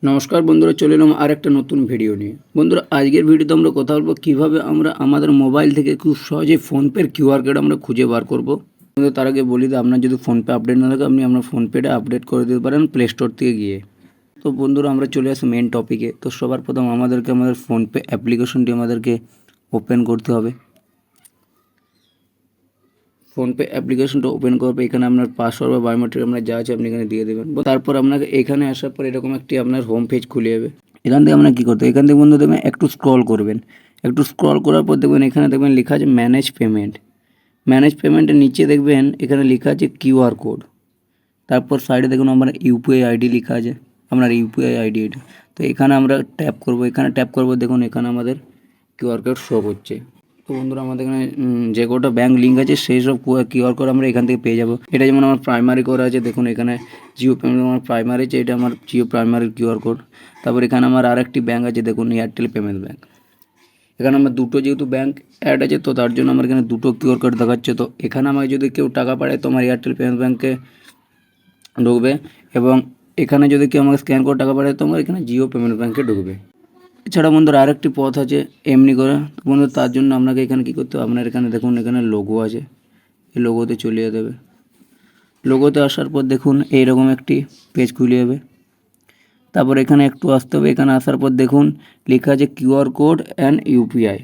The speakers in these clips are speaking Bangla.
নমস্কার বন্ধুরা, চলে এলাম আর একটা নতুন ভিডিও নিয়ে। বন্ধুরা, আজকের ভিডিওতে আমরা কথা বলবো কীভাবে আমরা আমাদের মোবাইল থেকে খুব সহজে ফোনপের কিউআর কোড আমরা খুঁজে বার করব। কিন্তু তার আগে বলি যে আপনার যদি ফোনপে আপডেট না থাকে আপনি আপনার ফোনপেটা আপডেট করে দিতে পারেন প্লে স্টোর থেকে গিয়ে। তো বন্ধুরা, আমরা চলে আসি মেন টপিকে। তো সবার প্রথম আমাদেরকে আমাদের ফোনপে অ্যাপ্লিকেশনটি আমাদেরকে ওপেন করতে হবে। ফোনপে অ্যাপ্লিকেশনটা ওপেন করবে, এখানে আপনার পাসওয়ার্ড বা বায়োমেট্রিক আপনার যা আছে আপনি এখানে দিয়ে দেবেন। তারপর আপনাকে এখানে আসার পর এরকম একটি আপনার হোম পেজ খুলে যাবে। এখান থেকে আপনার কী করতে হবে, এখান থেকে বন্ধু দেখবেন একটু স্ক্রল করবেন। একটু স্ক্রল করার পর দেখবেন এখানে দেখবেন লেখা আছে ম্যানেজ পেমেন্ট। ম্যানেজ পেমেন্টের নিচে দেখবেন এখানে লেখা আছে কিউআর কোড। তারপর সাইডে দেখুন আমার ইউপিআই আইডি লেখা আছে, আপনার ইউপিআই আইডি এটা। তো এখানে আমরা ট্যাপ করব, এখানে ট্যাপ করব, দেখুন এখানে আমাদের কিউআর কোড শো করছে। তো বন্ধুরা, আমাদের এখানে যে কটা ব্যাঙ্ক লিঙ্ক আছে সেই সব কিউআর কোড আমরা এখান থেকে পেয়ে যাবো। এটা যেমন আমার প্রাইমারি করা আছে, দেখুন এখানে জিও পেমেন্ট আমার প্রাইমারি আছে, এটা আমার জিও প্রাইমারি কিউআর কোড। তারপর এখানে আমার আরেকটি ব্যাঙ্ক আছে, দেখুন এয়ারটেল পেমেন্ট ব্যাঙ্ক। এখানে আমার দুটো যেহেতু ব্যাঙ্ক অ্যাড আছে, তো তার জন্য আমার এখানে দুটো কিউআর কোড দেখাচ্ছে। তো এখানে আমাকে যদি কেউ টাকা পাঠায় তো আমার এয়ারটেল পেমেন্ট ব্যাঙ্কে ঢুকবে, এবং এখানে যদি কেউ আমাকে স্ক্যান করে টাকা পাঠায় তো আমার এখানে জিও পেমেন্ট ব্যাঙ্কে ঢুকবে। এছাড়া বন্ধুরা আরেকটি পথ আছে এমনি করে। তো বন্ধু, তার জন্য আপনাকে এখানে কী করতে হবে, আপনার এখানে দেখুন এখানে লোগো আছে, এই লোগোতে চলে যেতে হবে। লোগোতে আসার পর দেখুন এইরকম একটি পেজ খুলে যাবে। তারপর এখানে একটু আসতে হবে, এখানে আসার পর দেখুন লেখা আছে কিউআর কোড অ্যান্ড ইউপিআই।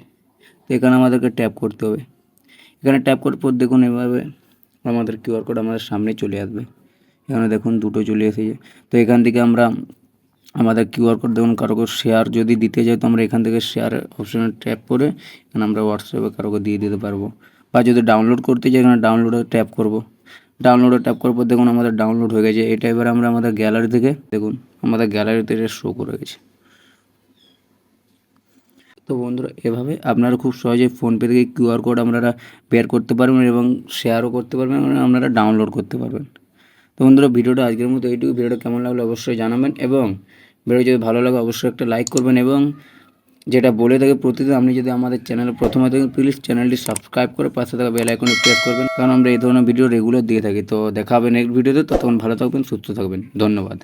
তো এখানে আমাদেরকে ট্যাপ করতে হবে। এখানে ট্যাপ করার পর দেখুন এভাবে আমাদের কিউআর কোড আমাদের সামনে চলে আসবে। এখানে দেখুন দুটো চলে এসেছে। তো এখান থেকে আমরা আমাদের কিউআর কোড দেখুন কারোকে শেয়ার যদি দিতে যাই তো আমরা এখান থেকে শেয়ার অপশানে ট্যাপ করে এখানে আমরা হোয়াটসঅ্যাপে কারোকে দিয়ে দিতে পারবো। বা যদি ডাউনলোড করতে চাই এখানে ডাউনলোডে ট্যাপ করব। ডাউনলোডে ট্যাপ করার পর দেখুন আমাদের ডাউনলোড হয়ে গেছে। এটা এবার আমরা আমাদের গ্যালারি থেকে দেখুন আমাদের গ্যালারিতে এটা শো করে গেছে। তো বন্ধুরা, এভাবে আপনারা খুব সহজে ফোনপে থেকে কিউআর কোড আপনারা বের করতে পারবেন এবং শেয়ারও করতে পারবেন, এবং আপনারা ডাউনলোড করতে পারবেন। তো বন্ধুরা, ভিডিওটা আজকের মতো এইটুকু। ভিডিওটা কেমন লাগলো অবশ্যই জানাবেন, এবং ভিডিও যদি ভালো লাগে অবশ্যই একটা লাইক করবেন, এবং যেটা বলে থাকে প্রতিদিন আপনি যদি আমাদের চ্যানেলে প্রথমে দেখেন প্লিজ চ্যানেলটি সাবস্ক্রাইব করে পাশে থাকা বেল আইকনে প্রেস করবেন, কারণ আমরা এই ধরনের ভিডিও রেগুলার দিয়ে থাকি। তো দেখা হবে নেক্সট ভিডিওতে, ততক্ষণ ভালো থাকবেন, সুস্থ থাকবেন। ধন্যবাদ।